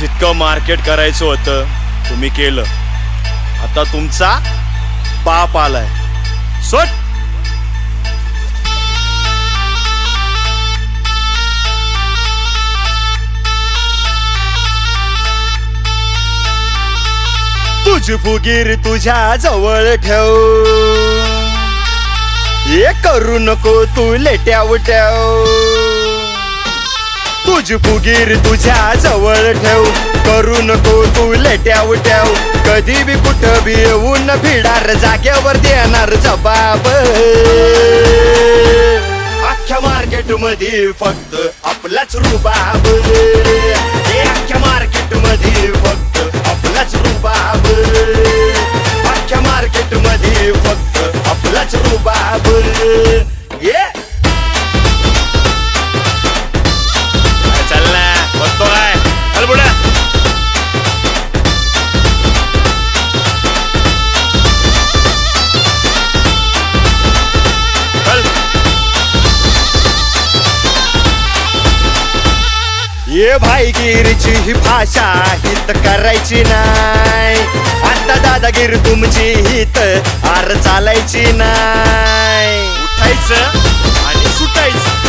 जितकं मार्केट करायचं होतं तुम्ही केलं. आता तुमचा बाप आलाय. सोड. तुझी फुगीर तुझ्या जवळ ठेव, हे करू नको तू लेट्याव ठेव. तुझी फुगीर तुझ्या जवळ ठेव, करू नको तू लेट्याव ठेव. कधी बी कुठं बी येऊन भिडार जागेवर देणार जबाब. अख्ख्या मार्केट मध्ये फक्त आपलाच रुबाब, हे अख्ख्या मार्केट मध्ये फक्त आपलाच रुबाब. अख्ख्या मार्केट मध्ये फक्त आपलाच रुबाब. ये चालला बघतो काय चल पुढे. ये भाईगिरीची ही भाषा हित करायची नाही. आता दादागिरी तुमची हित आर चालायची नाही. उठायचं आणि सुटायचं.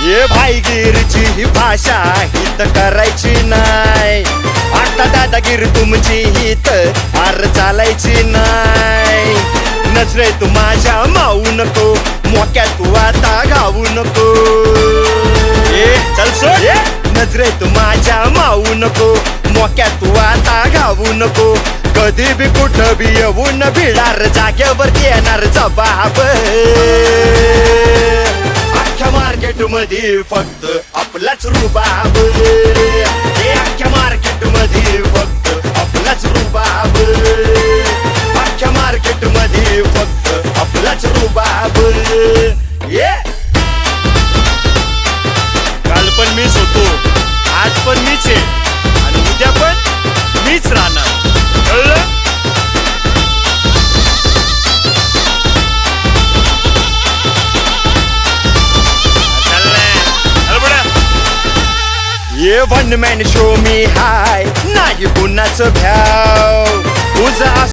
ये भाईगिरीची ही भाषा हित करायची नाही. आता दादागिरी तुमची हित आर चालायची नाही. नजरे तू माझ्या मावू नको, मोक्या तू आता घावू नको. चल सोड. नजरे तू माझ्या मावू नको, मोक्या तू आता घावू नको. कधी बी कुठं बी येऊन भिडार जागेवर येणार जबाब. अख्ख्या मार्केट मध्ये फक्त आपलाच रुबाब, हे अख्ख्या मार्केट मध्ये फक्त आपलाच रुबाब. अख्ख्या मार्केट मध्ये फक्त आपलाच रुबाब. ये काल पण मीच होतो, आज पण मीच आहे आणि उद्या पण मीच राहणार. कळलं? ये वन मॅन शो मी हाय, नाही कुणाचं भ्याव. तुझा